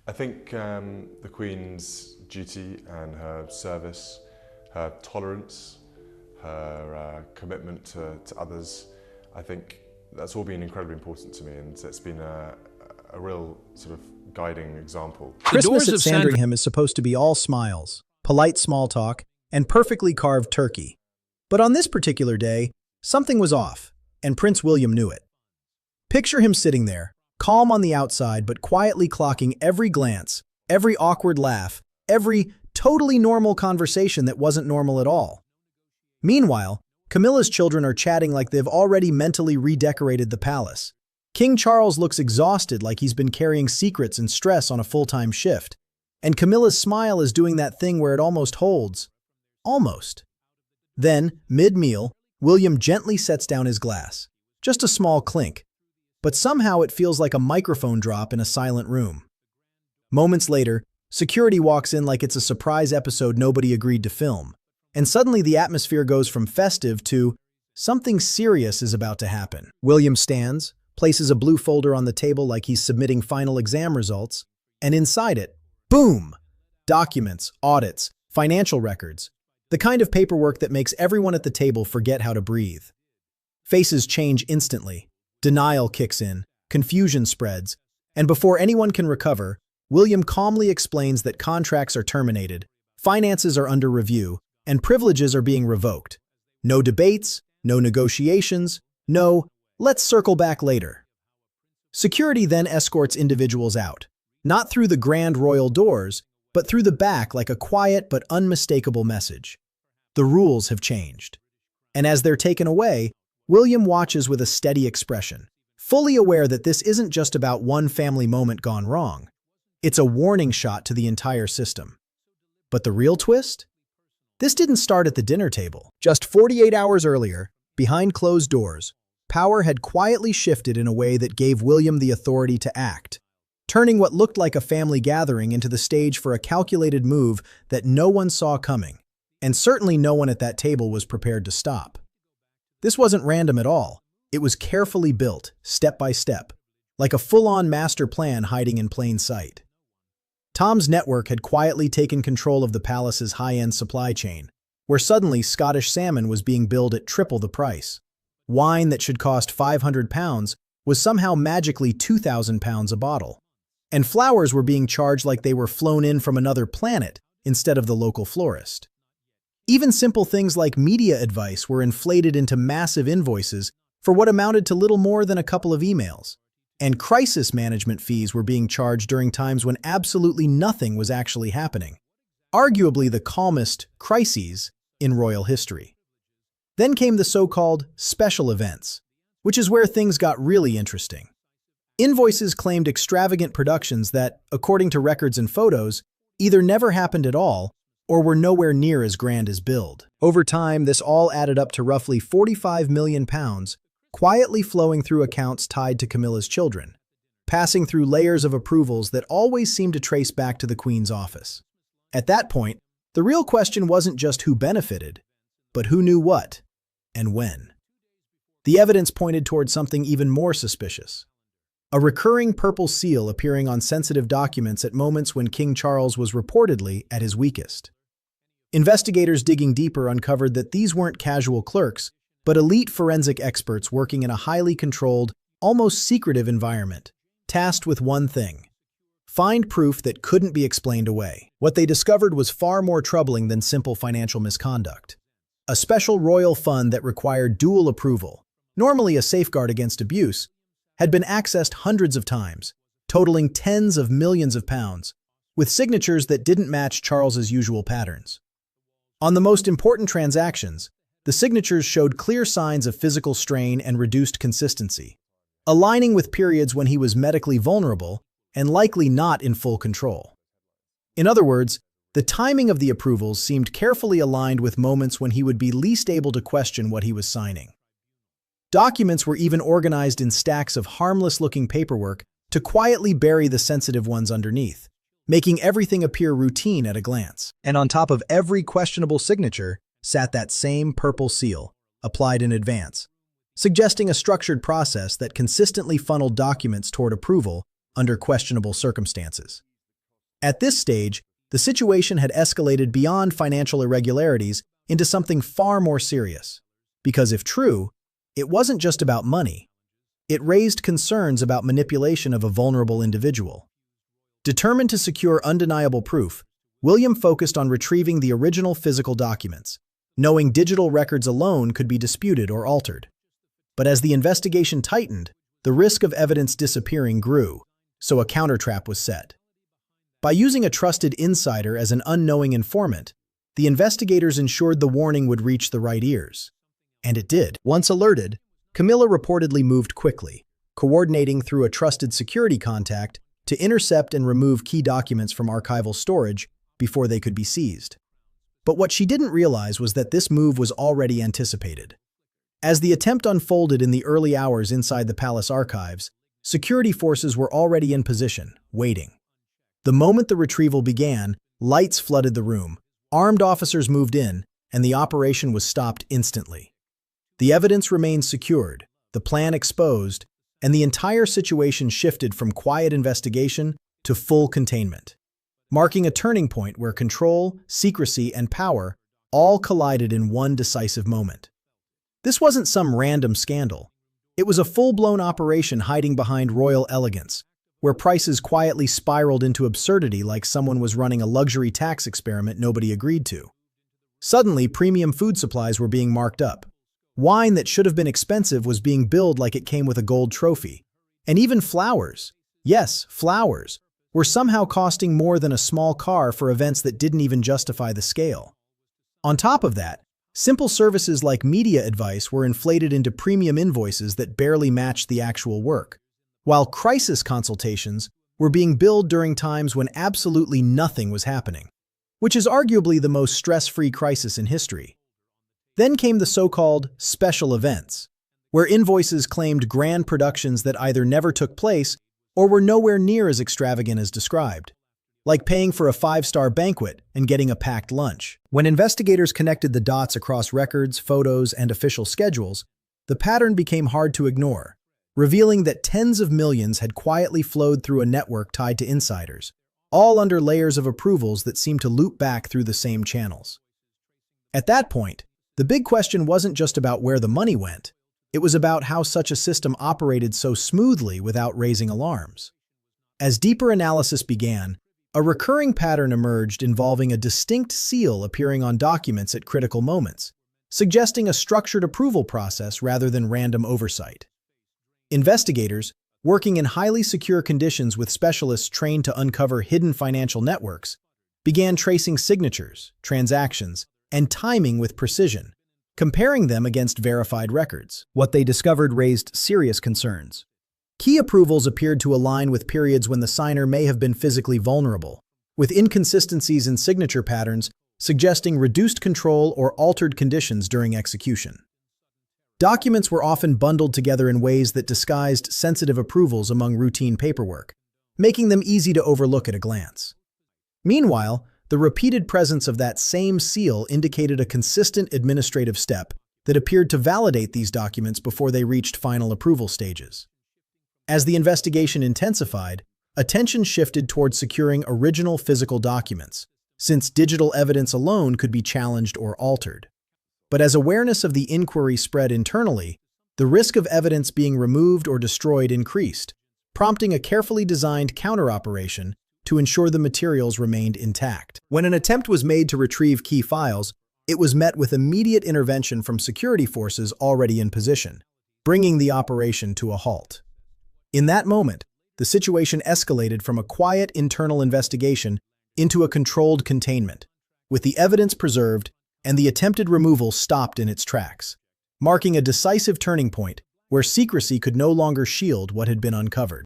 I think the Queen's duty and her service, her tolerance, her commitment to others, I think that's all been incredibly important to me, and it's been a real sort of guiding example. Christmas at Sandringham is supposed to be all smiles, polite small talk, and perfectly carved turkey. But on this particular day, something was off, and Prince William knew it. Picture him sitting there, calm on the outside but quietly clocking every glance, every awkward laugh, every totally normal conversation that wasn't normal at all. Meanwhile, Camilla's children are chatting like they've already mentally redecorated the palace. King Charles looks exhausted, like he's been carrying secrets and stress on a full-time shift. And Camilla's smile is doing that thing where it almost holds. Almost. Then, mid-meal, William gently sets down his glass. Just a small clink. But somehow it feels like a microphone drop in a silent room. Moments later, security walks in like it's a surprise episode nobody agreed to film. And suddenly the atmosphere goes from festive to something serious is about to happen. William stands, places a blue folder on the table like he's submitting final exam results, and inside it, boom! Documents, audits, financial records, the kind of paperwork that makes everyone at the table forget how to breathe. Faces change instantly. Denial kicks in, confusion spreads, and before anyone can recover, William calmly explains that contracts are terminated, finances are under review, and privileges are being revoked. No debates, no negotiations, no, let's circle back later. Security then escorts individuals out, not through the grand royal doors, but through the back like a quiet but unmistakable message. The rules have changed. And as they're taken away, William watches with a steady expression, fully aware that this isn't just about one family moment gone wrong. It's a warning shot to the entire system. But the real twist? This didn't start at the dinner table. Just 48 hours earlier, behind closed doors, power had quietly shifted in a way that gave William the authority to act, turning what looked like a family gathering into the stage for a calculated move that no one saw coming, and certainly no one at that table was prepared to stop. This wasn't random at all. It was carefully built, step by step, like a full-on master plan hiding in plain sight. Tom's network had quietly taken control of the palace's high-end supply chain, where suddenly Scottish salmon was being billed at triple the price. Wine that should cost £500 was somehow magically £2,000 a bottle. And flowers were being charged like they were flown in from another planet instead of the local florist. Even simple things like media advice were inflated into massive invoices for what amounted to little more than a couple of emails. And crisis management fees were being charged during times when absolutely nothing was actually happening. Arguably the calmest crises in royal history. Then came the so-called special events, which is where things got really interesting. Invoices claimed extravagant productions that, according to records and photos, either never happened at all or were nowhere near as grand as billed. Over time, this all added up to roughly £45 million, quietly flowing through accounts tied to Camilla's children, passing through layers of approvals that always seemed to trace back to the Queen's office. At that point, the real question wasn't just who benefited, but who knew what, and when. The evidence pointed toward something even more suspicious. A recurring purple seal appearing on sensitive documents at moments when King Charles was reportedly at his weakest. Investigators digging deeper uncovered that these weren't casual clerks, but elite forensic experts working in a highly controlled, almost secretive environment, tasked with one thing: find proof that couldn't be explained away. What they discovered was far more troubling than simple financial misconduct. A special royal fund that required dual approval, normally a safeguard against abuse, had been accessed hundreds of times, totaling tens of millions of pounds, with signatures that didn't match Charles's usual patterns. On the most important transactions, the signatures showed clear signs of physical strain and reduced consistency, aligning with periods when he was medically vulnerable and likely not in full control. In other words, the timing of the approvals seemed carefully aligned with moments when he would be least able to question what he was signing. Documents were even organized in stacks of harmless-looking paperwork to quietly bury the sensitive ones underneath, making everything appear routine at a glance. And on top of every questionable signature sat that same purple seal, applied in advance, suggesting a structured process that consistently funneled documents toward approval under questionable circumstances. At this stage, the situation had escalated beyond financial irregularities into something far more serious. Because if true, it wasn't just about money. It raised concerns about manipulation of a vulnerable individual. Determined to secure undeniable proof, William focused on retrieving the original physical documents, knowing digital records alone could be disputed or altered. But as the investigation tightened, the risk of evidence disappearing grew, so a countertrap was set. By using a trusted insider as an unknowing informant, the investigators ensured the warning would reach the right ears. And it did. Once alerted, Camilla reportedly moved quickly, coordinating through a trusted security contact to intercept and remove key documents from archival storage before they could be seized. But what she didn't realize was that this move was already anticipated. As the attempt unfolded in the early hours inside the palace archives, security forces were already in position, waiting. The moment the retrieval began, lights flooded the room, armed officers moved in, and the operation was stopped instantly. The evidence remained secured, the plan exposed, and the entire situation shifted from quiet investigation to full containment, marking a turning point where control, secrecy, and power all collided in one decisive moment. This wasn't some random scandal. It was a full-blown operation hiding behind royal elegance, where prices quietly spiraled into absurdity like someone was running a luxury tax experiment nobody agreed to. Suddenly, premium food supplies were being marked up. Wine that should have been expensive was being billed like it came with a gold trophy. And even flowers, yes, flowers, were somehow costing more than a small car for events that didn't even justify the scale. On top of that, simple services like media advice were inflated into premium invoices that barely matched the actual work, while crisis consultations were being billed during times when absolutely nothing was happening, which is arguably the most stress-free crisis in history. Then came the so-called special events, where invoices claimed grand productions that either never took place or were nowhere near as extravagant as described, like paying for a 5-star banquet and getting a packed lunch. When investigators connected the dots across records, photos, and official schedules, the pattern became hard to ignore, revealing that tens of millions had quietly flowed through a network tied to insiders, all under layers of approvals that seemed to loop back through the same channels. At that point, the big question wasn't just about where the money went, it was about how such a system operated so smoothly without raising alarms. As deeper analysis began, a recurring pattern emerged involving a distinct seal appearing on documents at critical moments, suggesting a structured approval process rather than random oversight. Investigators, working in highly secure conditions with specialists trained to uncover hidden financial networks, began tracing signatures, transactions, and timing with precision, comparing them against verified records. What they discovered raised serious concerns. Key approvals appeared to align with periods when the signer may have been physically vulnerable, with inconsistencies in signature patterns suggesting reduced control or altered conditions during execution. Documents were often bundled together in ways that disguised sensitive approvals among routine paperwork, making them easy to overlook at a glance. Meanwhile, the repeated presence of that same seal indicated a consistent administrative step that appeared to validate these documents before they reached final approval stages. As the investigation intensified, attention shifted toward securing original physical documents, since digital evidence alone could be challenged or altered. But as awareness of the inquiry spread internally, the risk of evidence being removed or destroyed increased, prompting a carefully designed counter-operation to ensure the materials remained intact. When an attempt was made to retrieve key files, it was met with immediate intervention from security forces already in position, bringing the operation to a halt. In that moment, the situation escalated from a quiet internal investigation into a controlled containment, with the evidence preserved and the attempted removal stopped in its tracks, marking a decisive turning point where secrecy could no longer shield what had been uncovered.